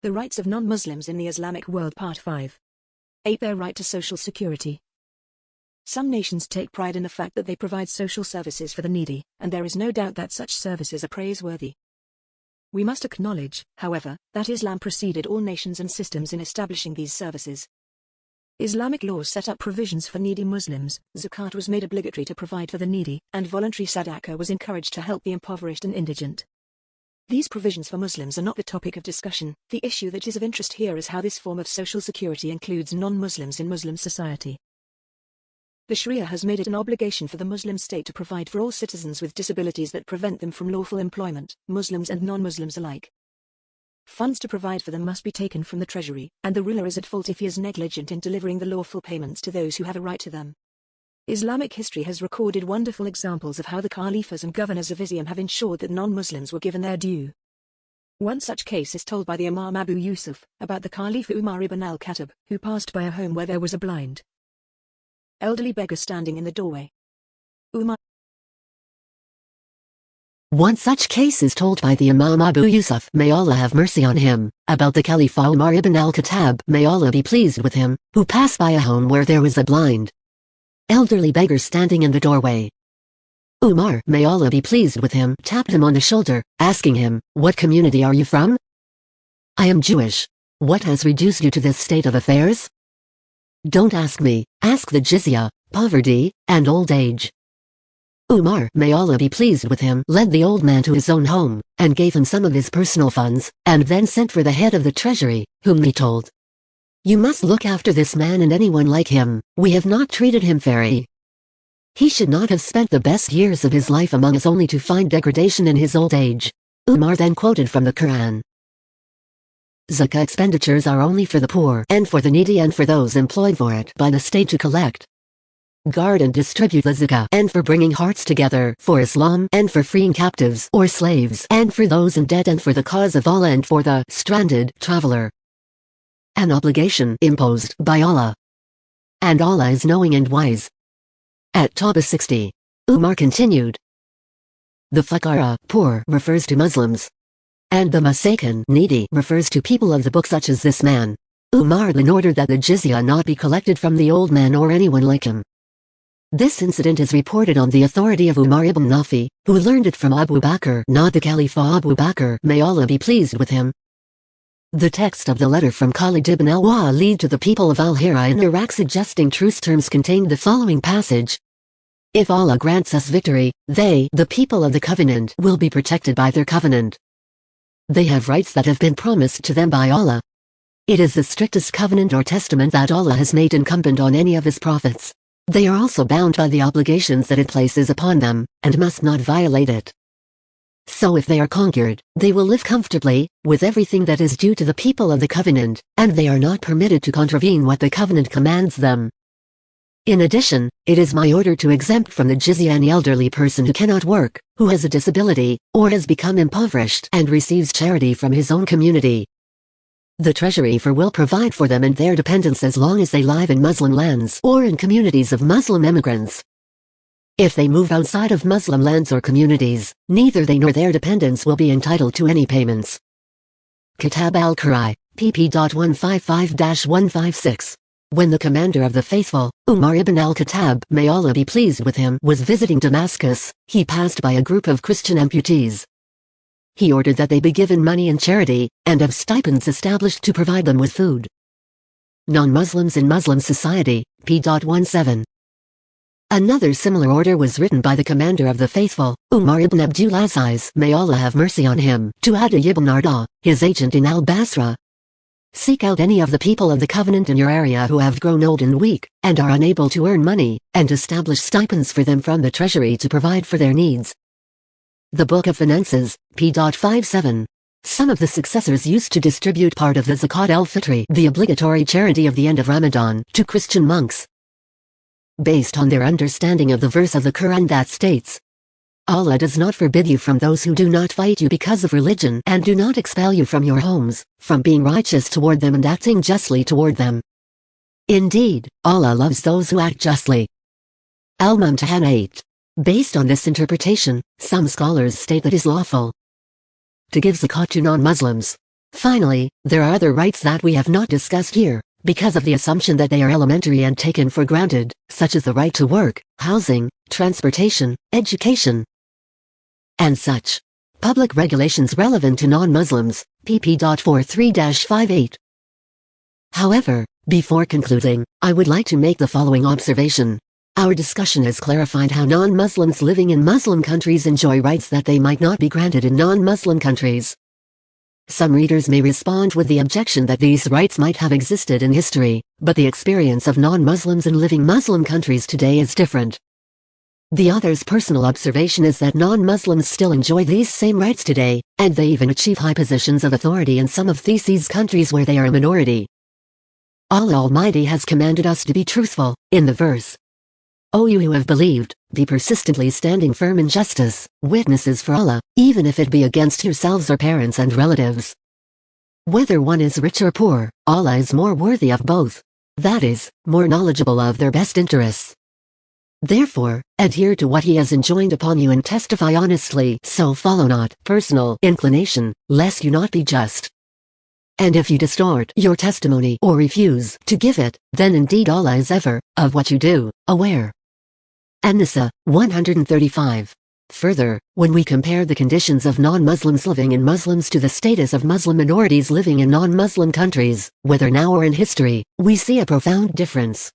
The Rights of Non-Muslims in the Islamic World Part 5. 8. Their right to social security. Some nations take pride in the fact that they provide social services for the needy, and there is no doubt that such services are praiseworthy. We must acknowledge, however, that Islam preceded all nations and systems in establishing these services. Islamic laws set up provisions for needy Muslims, zakat was made obligatory to provide for the needy, and voluntary sadaqah was encouraged to help the impoverished and indigent. These provisions for Muslims are not the topic of discussion. The issue that is of interest here is how this form of social security includes non-Muslims in Muslim society. The Sharia has made it an obligation for the Muslim state to provide for all citizens with disabilities that prevent them from lawful employment, Muslims and non-Muslims alike. Funds to provide for them must be taken from the treasury, and the ruler is at fault if he is negligent in delivering the lawful payments to those who have a right to them. Islamic history has recorded wonderful examples of how the caliphs and governors of Islam have ensured that non-Muslims were given their due. One such case is told by the Imam Abu Yusuf, about the Caliph Umar ibn al-Khattab, who passed by a home where there was a blind, elderly beggar standing in the doorway. One such case is told by the Imam Abu Yusuf, may Allah have mercy on him, about the Caliph Umar ibn al-Khattab, may Allah be pleased with him, who passed by a home where there was a blind, elderly beggar standing in the doorway. Umar, may Allah be pleased with him, tapped him on the shoulder, asking him, "What community are you from?" "I am Jewish." "What has reduced you to this state of affairs?" "Don't ask me, ask the jizya, poverty, and old age." Umar, may Allah be pleased with him, led the old man to his own home, and gave him some of his personal funds, and then sent for the head of the treasury, whom he told, "You must look after this man and anyone like him. We have not treated him fairly. He should not have spent the best years of his life among us only to find degradation in his old age." Umar then quoted from the Qur'an, "Zakah expenditures are only for the poor and for the needy and for those employed for it by the state to collect, guard and distribute the zakah, and for bringing hearts together for Islam, and for freeing captives or slaves, and for those in debt, and for the cause of Allah, and for the stranded traveler. An obligation imposed by Allah. And Allah is knowing and wise." At Tawbah 60. Umar continued, "The fuqara, poor, refers to Muslims, and the masakin, needy, refers to people of the book such as this man." Umar then ordered that the jizya not be collected from the old man or anyone like him. This incident is reported on the authority of Umar ibn Nafi, who learned it from Abu Bakr, not the Caliph Abu Bakr, may Allah be pleased with him. The text of the letter from Khalid ibn al-Walid to the people of Al-Hira in Iraq suggesting truce terms contained the following passage: "If Allah grants us victory, they, the people of the covenant, will be protected by their covenant. They have rights that have been promised to them by Allah. It is the strictest covenant or testament that Allah has made incumbent on any of His prophets. They are also bound by the obligations that it places upon them, and must not violate it. So if they are conquered, they will live comfortably, with everything that is due to the people of the covenant, and they are not permitted to contravene what the covenant commands them. In addition, it is my order to exempt from the jizya any elderly person who cannot work, who has a disability, or has become impoverished and receives charity from his own community. The treasury will provide for them and their dependents as long as they live in Muslim lands or in communities of Muslim immigrants. If they move outside of Muslim lands or communities, neither they nor their dependents will be entitled to any payments." Kitab al-Qur'an, pp. 155-156. When the commander of the faithful, Umar ibn al-Khattab, may Allah be pleased with him, was visiting Damascus, he passed by a group of Christian amputees. He ordered that they be given money and charity, and have stipends established to provide them with food. Non-Muslims in Muslim Society, p.17. Another similar order was written by the commander of the faithful, Umar ibn Abdul Aziz, may Allah have mercy on him, to Adi ibn Arda, his agent in al-Basra. "Seek out any of the people of the covenant in your area who have grown old and weak, and are unable to earn money, and establish stipends for them from the treasury to provide for their needs." The Book of Finances, p.57. Some of the successors used to distribute part of the Zakat al-Fitri, the obligatory charity of the end of Ramadan, to Christian monks, based on their understanding of the verse of the Qur'an that states, "Allah does not forbid you from those who do not fight you because of religion and do not expel you from your homes, from being righteous toward them and acting justly toward them. Indeed, Allah loves those who act justly." Al-Mumtahan 8. Based on this interpretation, some scholars state that it is lawful to give zakat to non-Muslims. Finally, there are other rights that we have not discussed here, because of the assumption that they are elementary and taken for granted, such as the right to work, housing, transportation, education, and such. Public regulations relevant to non-Muslims, pp.43-58. However, before concluding, I would like to make the following observation. Our discussion has clarified how non-Muslims living in Muslim countries enjoy rights that they might not be granted in non-Muslim countries. Some readers may respond with the objection that these rights might have existed in history, but the experience of non-Muslims in living Muslim countries today is different. The author's personal observation is that non-Muslims still enjoy these same rights today, and they even achieve high positions of authority in some of these countries where they are a minority. Allah Almighty has commanded us to be truthful, in the verse, O you who have believed, be persistently standing firm in justice, witnesses for Allah, even if it be against yourselves or parents and relatives. Whether one is rich or poor, Allah is more worthy of both. That is, more knowledgeable of their best interests. Therefore, adhere to what He has enjoined upon you and testify honestly, so follow not personal inclination, lest you not be just. And if you distort your testimony or refuse to give it, then indeed Allah is ever, of what you do, aware. An-Nisa, 135. Further, when we compare the conditions of non-Muslims living in Muslims to the status of Muslim minorities living in non-Muslim countries, whether now or in history, we see a profound difference.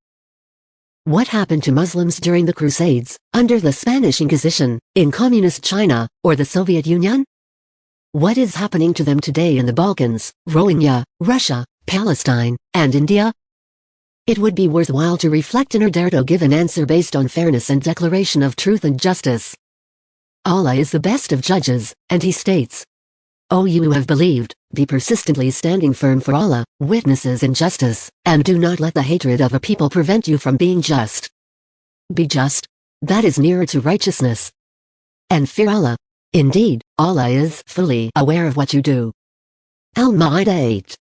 What happened to Muslims during the Crusades, under the Spanish Inquisition, in Communist China, or the Soviet Union? What is happening to them today in the Balkans, Rohingya, Russia, Palestine, and India? It would be worthwhile to reflect and dare to give an answer based on fairness and declaration of truth and justice. Allah is the best of judges, and He states, O you who have believed, be persistently standing firm for Allah, witnesses in justice, and do not let the hatred of a people prevent you from being just. Be just. That is nearer to righteousness. And fear Allah. Indeed, Allah is fully aware of what you do. Al-Ma'idah 8.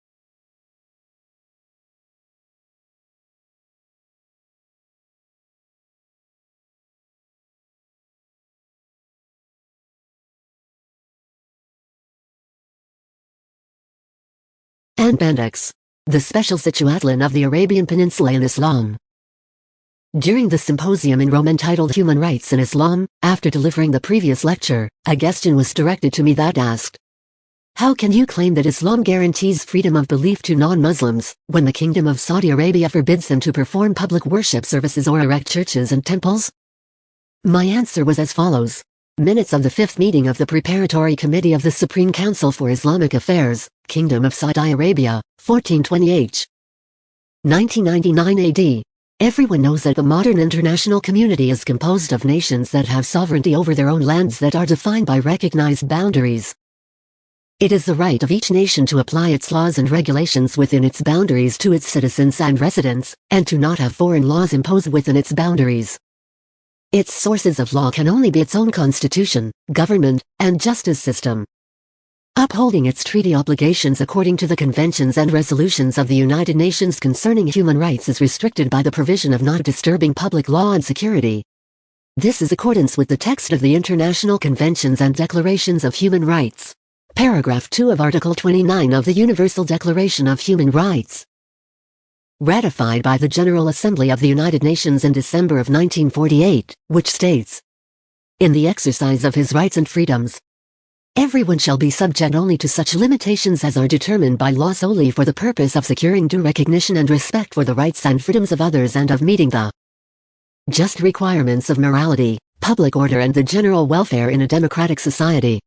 Appendix. The special situation of the Arabian Peninsula in Islam. During the symposium in Rome entitled Human Rights in Islam, after delivering the previous lecture, a question was directed to me that asked, how can you claim that Islam guarantees freedom of belief to non-Muslims, when the Kingdom of Saudi Arabia forbids them to perform public worship services or erect churches and temples? My answer was as follows. Minutes of the 5th meeting of the Preparatory Committee of the Supreme Council for Islamic Affairs, Kingdom of Saudi Arabia, 1420 1999 AD. Everyone knows that the modern international community is composed of nations that have sovereignty over their own lands that are defined by recognized boundaries. It is the right of each nation to apply its laws and regulations within its boundaries to its citizens and residents, and to not have foreign laws imposed within its boundaries. Its sources of law can only be its own constitution, government, and justice system. Upholding its treaty obligations according to the conventions and resolutions of the United Nations concerning human rights is restricted by the provision of not disturbing public law and security. This is accordance with the text of the International Conventions and Declarations of Human Rights. Paragraph 2 of Article 29 of the Universal Declaration of Human Rights. Ratified by the General Assembly of the United Nations in December of 1948, which states, in the exercise of his rights and freedoms, everyone shall be subject only to such limitations as are determined by law solely for the purpose of securing due recognition and respect for the rights and freedoms of others and of meeting the just requirements of morality, public order and the general welfare in a democratic society.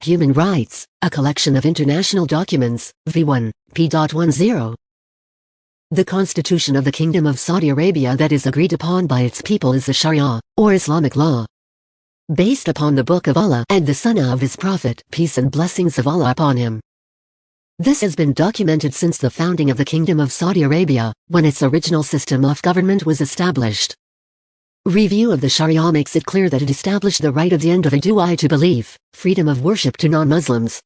Human Rights, a collection of international documents, v1, p.10. The Constitution of the Kingdom of Saudi Arabia that is agreed upon by its people is the Sharia, or Islamic law, based upon the Book of Allah and the Sunnah of His Prophet, peace and blessings of Allah upon him. This has been documented since the founding of the Kingdom of Saudi Arabia, when its original system of government was established. Review of the Sharia makes it clear that it established the right of the individual to belief, freedom of worship to non-Muslims,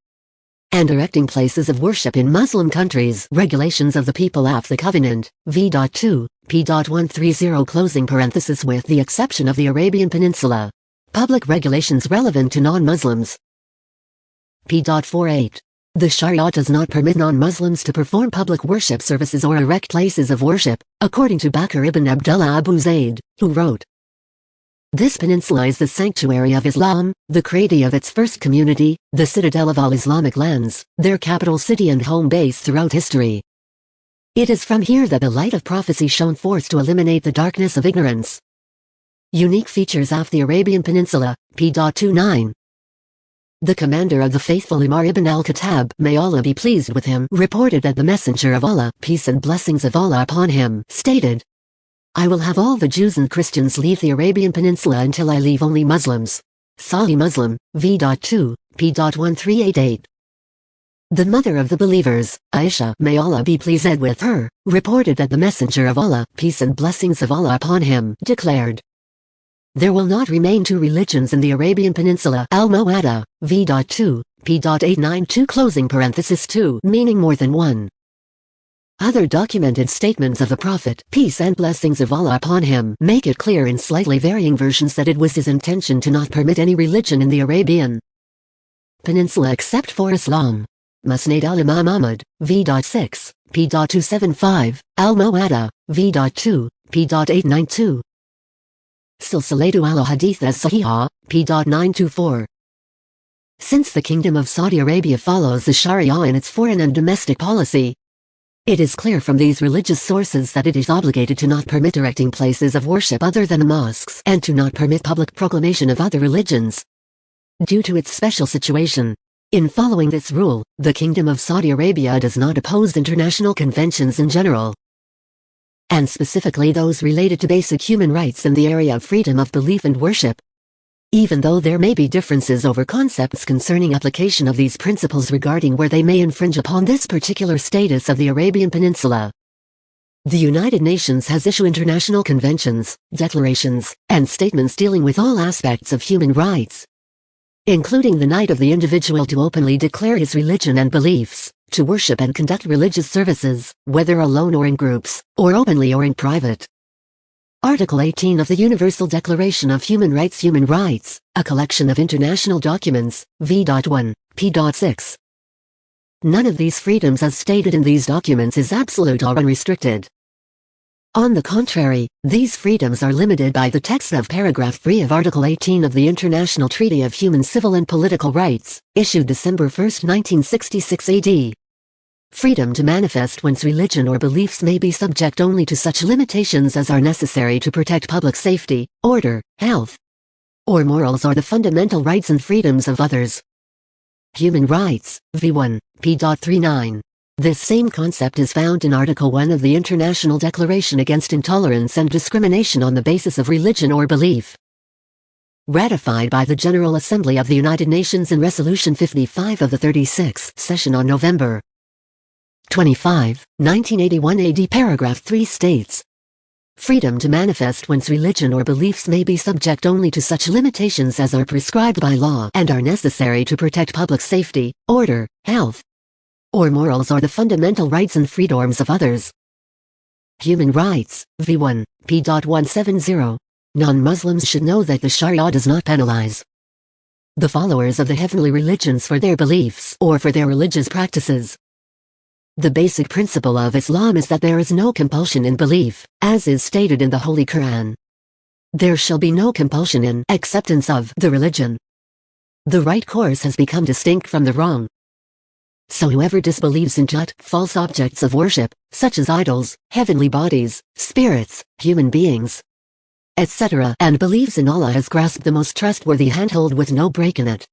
and erecting places of worship in Muslim countries. Regulations of the People of the Covenant, v.2, p.130 closing parenthesis with the exception of the Arabian Peninsula. Public regulations relevant to non-Muslims. p.48. The Sharia does not permit non-Muslims to perform public worship services or erect places of worship, according to Bakr ibn Abdullah Abu Zayd, who wrote, "This peninsula is the sanctuary of Islam, the cradle of its first community, the citadel of all Islamic lands, their capital city and home base throughout history. It is from here that the light of prophecy shone forth to eliminate the darkness of ignorance." Unique features of the Arabian Peninsula, p.29. The commander of the faithful Umar ibn al-Khattab, may Allah be pleased with him, reported that the Messenger of Allah, peace and blessings of Allah upon him, stated, "I will have all the Jews and Christians leave the Arabian Peninsula until I leave only Muslims." Sahih Muslim, v.2, p.1388. The mother of the believers, Aisha, may Allah be pleased with her, reported that the Messenger of Allah, peace and blessings of Allah upon him, declared, "There will not remain two religions in the Arabian Peninsula." Al-Muwatta, v.2, p.892 closing parenthesis 2, meaning more than one. Other documented statements of the Prophet, peace and blessings of Allah upon him, make it clear in slightly varying versions that it was his intention to not permit any religion in the Arabian Peninsula except for Islam. Musnad al-Imam Ahmad, v.6, p.275, Al-Muwatta, v.2, p.892. Silsilatu al-Hadith as-Sahihah, p.924. Since the Kingdom of Saudi Arabia follows the Sharia in its foreign and domestic policy, it is clear from these religious sources that it is obligated to not permit erecting places of worship other than mosques and to not permit public proclamation of other religions. Due to its special situation, in following this rule, the Kingdom of Saudi Arabia does not oppose international conventions in general, and specifically those related to basic human rights in the area of freedom of belief and worship, even though there may be differences over concepts concerning application of these principles regarding where they may infringe upon this particular status of the Arabian Peninsula. The United Nations has issued international conventions, declarations, and statements dealing with all aspects of human rights, including the right of the individual to openly declare his religion and beliefs, to worship and conduct religious services, whether alone or in groups, or openly or in private. Article 18 of the Universal Declaration of Human Rights, a collection of international documents, v.1, p.6. None of these freedoms as stated in these documents is absolute or unrestricted. On the contrary, these freedoms are limited by the text of paragraph 3 of Article 18 of the International Treaty of Human Civil and Political Rights, issued December 1, 1966 AD. Freedom to manifest one's religion or beliefs may be subject only to such limitations as are necessary to protect public safety, order, health, or morals or the fundamental rights and freedoms of others. Human Rights, v1, p.39. This same concept is found in Article 1 of the International Declaration Against Intolerance and Discrimination on the Basis of Religion or Belief, ratified by the General Assembly of the United Nations in Resolution 55 of the 36th session on November 25, 1981 AD. Paragraph 3 states, "Freedom to manifest one's religion or beliefs may be subject only to such limitations as are prescribed by law and are necessary to protect public safety, order, health, or morals or the fundamental rights and freedoms of others." Human Rights, v1, p.170. Non-Muslims should know that the Sharia does not penalize the followers of the heavenly religions for their beliefs or for their religious practices. The basic principle of Islam is that there is no compulsion in belief, as is stated in the Holy Qur'an. There shall be no compulsion in acceptance of the religion. The right course has become distinct from the wrong. So whoever disbelieves in false objects of worship, such as idols, heavenly bodies, spirits, human beings, etc., and believes in Allah has grasped the most trustworthy handhold with no break in it.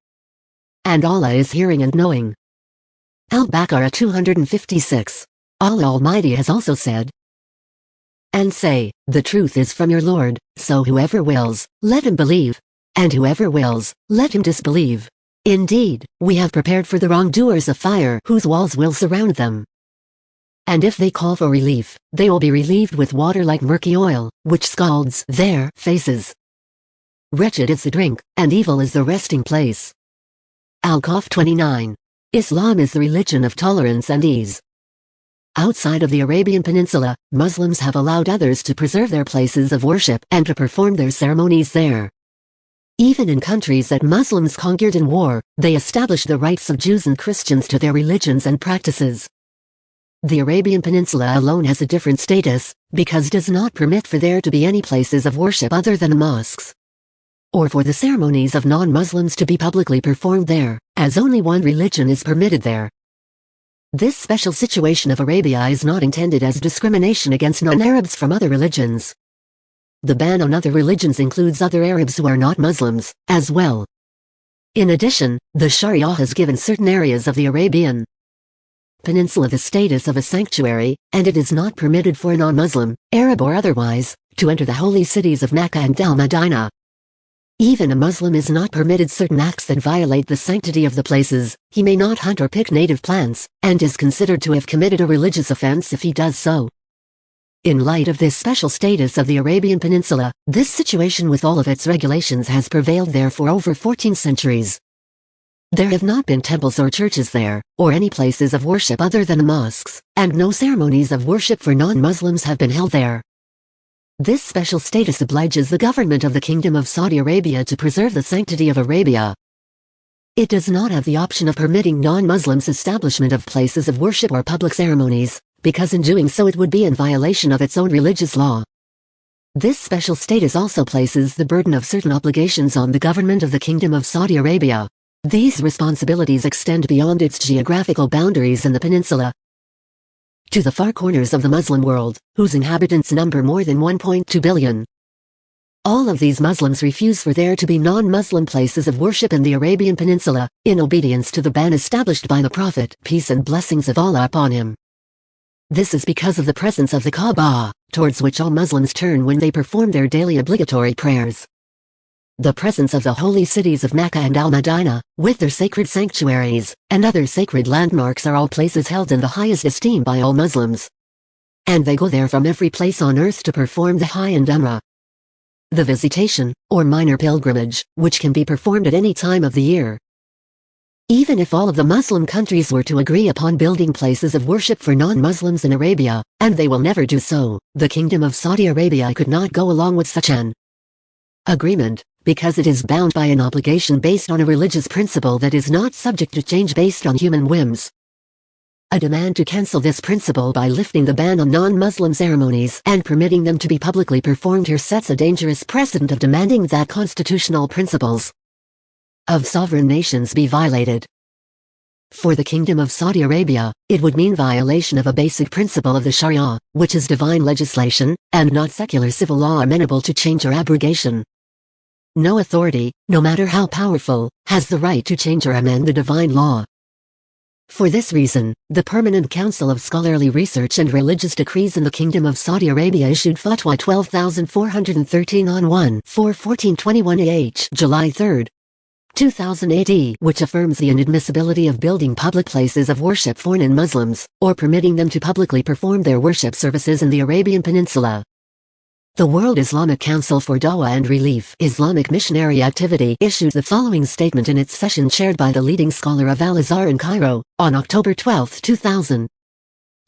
And Allah is hearing and knowing. Al-Baqarah 256. Allah Almighty has also said, "And say, the truth is from your Lord, so whoever wills, let him believe, and whoever wills, let him disbelieve. Indeed, we have prepared for the wrongdoers a fire whose walls will surround them. And if they call for relief, they will be relieved with water like murky oil, which scalds their faces. Wretched is the drink, and evil is the resting place." Al-Kahf 29. Islam is the religion of tolerance and ease. Outside of the Arabian Peninsula, Muslims have allowed others to preserve their places of worship and to perform their ceremonies there. Even in countries that Muslims conquered in war, they established the rights of Jews and Christians to their religions and practices. The Arabian Peninsula alone has a different status, because it does not permit for there to be any places of worship other than mosques, or for the ceremonies of non-Muslims to be publicly performed there, as only one religion is permitted there. This special situation of Arabia is not intended as discrimination against non-Arabs from other religions. The ban on other religions includes other Arabs who are not Muslims, as well. In addition, the Sharia has given certain areas of the Arabian Peninsula the status of a sanctuary, and it is not permitted for a non-Muslim, Arab or otherwise, to enter the holy cities of Mecca and Al-Madinah. Even a Muslim is not permitted certain acts that violate the sanctity of the places. He may not hunt or pick native plants, and is considered to have committed a religious offense if he does so. In light of this special status of the Arabian Peninsula, this situation with all of its regulations has prevailed there for over 14 centuries. There have not been temples or churches there, or any places of worship other than mosques, and no ceremonies of worship for non-Muslims have been held there. This special status obliges the government of the Kingdom of Saudi Arabia to preserve the sanctity of Arabia. It does not have the option of permitting non-Muslims establishment of places of worship or public ceremonies, because in doing so it would be in violation of its own religious law. This special status also places the burden of certain obligations on the government of the Kingdom of Saudi Arabia. These responsibilities extend beyond its geographical boundaries in the peninsula to the far corners of the Muslim world, whose inhabitants number more than 1.2 billion. All of these Muslims refuse for there to be non-Muslim places of worship in the Arabian Peninsula, in obedience to the ban established by the Prophet, peace and blessings of Allah upon him. This is because of the presence of the Kaaba, towards which all Muslims turn when they perform their daily obligatory prayers. The presence of the holy cities of Mecca and Al-Madinah, with their sacred sanctuaries, and other sacred landmarks are all places held in the highest esteem by all Muslims. And they go there from every place on earth to perform the Hajj and Umrah. The visitation, or minor pilgrimage, which can be performed at any time of the year. Even if all of the Muslim countries were to agree upon building places of worship for non-Muslims in Arabia, and they will never do so, the Kingdom of Saudi Arabia could not go along with such an agreement, because it is bound by an obligation based on a religious principle that is not subject to change based on human whims. A demand to cancel this principle by lifting the ban on non-Muslim ceremonies and permitting them to be publicly performed here sets a dangerous precedent of demanding that constitutional principles of sovereign nations be violated. For the Kingdom of Saudi Arabia, it would mean violation of a basic principle of the Sharia, which is divine legislation, and not secular civil law amenable to change or abrogation. No authority, no matter how powerful, has the right to change or amend the divine law. For this reason, the Permanent Council of Scholarly Research and Religious Decrees in the Kingdom of Saudi Arabia issued Fatwa 12413 on 1/4/1421 AH July 3, 2008, which affirms the inadmissibility of building public places of worship for non-Muslims, or permitting them to publicly perform their worship services in the Arabian Peninsula. The World Islamic Council for Dawah and Relief Islamic Missionary Activity issued the following statement in its session chaired by the leading scholar of Al-Azhar in Cairo, on October 12, 2000.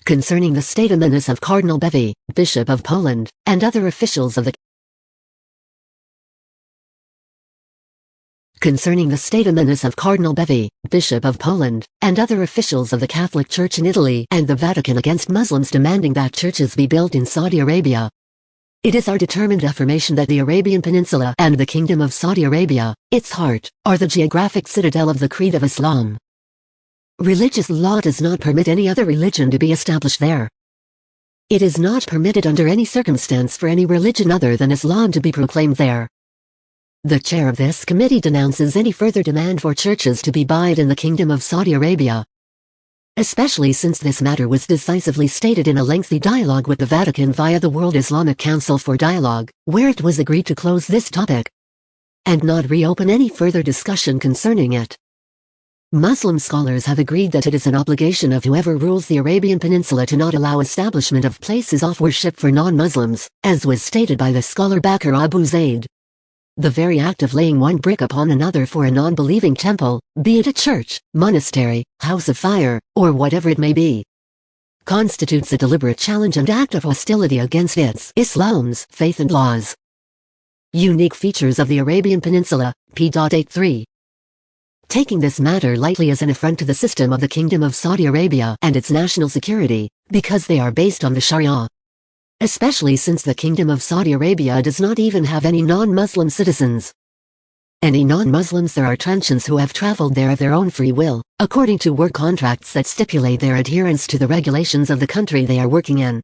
Concerning the statements of Cardinal Bevy, Bishop of Poland, and other officials of the Concerning the statements of Cardinal Bevy, Bishop of Poland, and other officials of the Catholic Church in Italy and the Vatican against Muslims demanding that churches be built in Saudi Arabia. It is our determined affirmation that the Arabian Peninsula and the Kingdom of Saudi Arabia, its heart, are the geographic citadel of the creed of Islam. Religious law does not permit any other religion to be established there. It is not permitted under any circumstance for any religion other than Islam to be proclaimed there. The chair of this committee denounces any further demand for churches to be built in the Kingdom of Saudi Arabia, especially since this matter was decisively stated in a lengthy dialogue with the Vatican via the World Islamic Council for Dialogue, where it was agreed to close this topic and not reopen any further discussion concerning it. Muslim scholars have agreed that it is an obligation of whoever rules the Arabian Peninsula to not allow establishment of places of worship for non-Muslims, as was stated by the scholar Bakr Abu Zaid. The very act of laying one brick upon another for a non-believing temple, be it a church, monastery, house of fire, or whatever it may be, constitutes a deliberate challenge and act of hostility against Islam's faith and laws. Unique features of the Arabian Peninsula, p.83. Taking this matter lightly is an affront to the system of the Kingdom of Saudi Arabia and its national security, because they are based on the Sharia. Especially since the Kingdom of Saudi Arabia does not even have any non-Muslim citizens. Any non-Muslims there are transients who have traveled there of their own free will, according to work contracts that stipulate their adherence to the regulations of the country they are working in.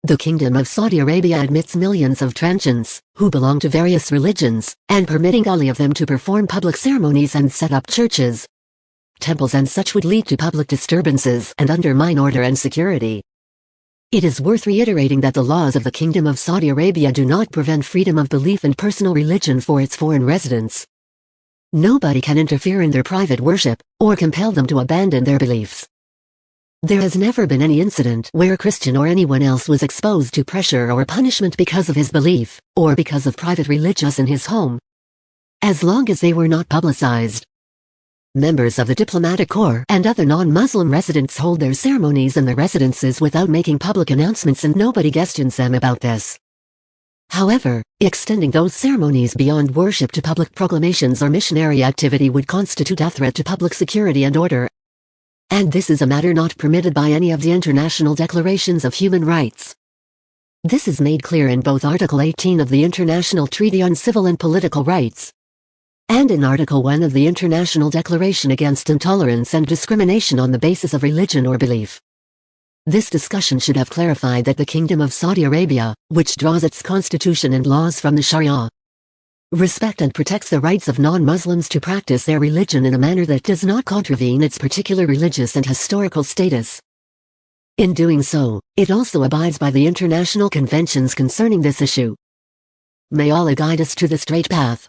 The Kingdom of Saudi Arabia admits millions of transients, who belong to various religions, and permitting all of them to perform public ceremonies and set up churches, temples and such would lead to public disturbances and undermine order and security. It is worth reiterating that the laws of the Kingdom of Saudi Arabia do not prevent freedom of belief and personal religion for its foreign residents. Nobody can interfere in their private worship, or compel them to abandon their beliefs. There has never been any incident where a Christian or anyone else was exposed to pressure or punishment because of his belief, or because of private religious in his home, as long as they were not publicized. Members of the diplomatic corps and other non-Muslim residents hold their ceremonies in their residences without making public announcements, and nobody questions them about this. However, extending those ceremonies beyond worship to public proclamations or missionary activity would constitute a threat to public security and order. And this is a matter not permitted by any of the international declarations of human rights. This is made clear in both Article 18 of the International Treaty on Civil and Political Rights, and in Article 1 of the International Declaration Against Intolerance and Discrimination on the Basis of Religion or Belief. This discussion should have clarified that the Kingdom of Saudi Arabia, which draws its constitution and laws from the Sharia, respects and protects the rights of non-Muslims to practice their religion in a manner that does not contravene its particular religious and historical status. In doing so, it also abides by the international conventions concerning this issue. May Allah guide us to the straight path.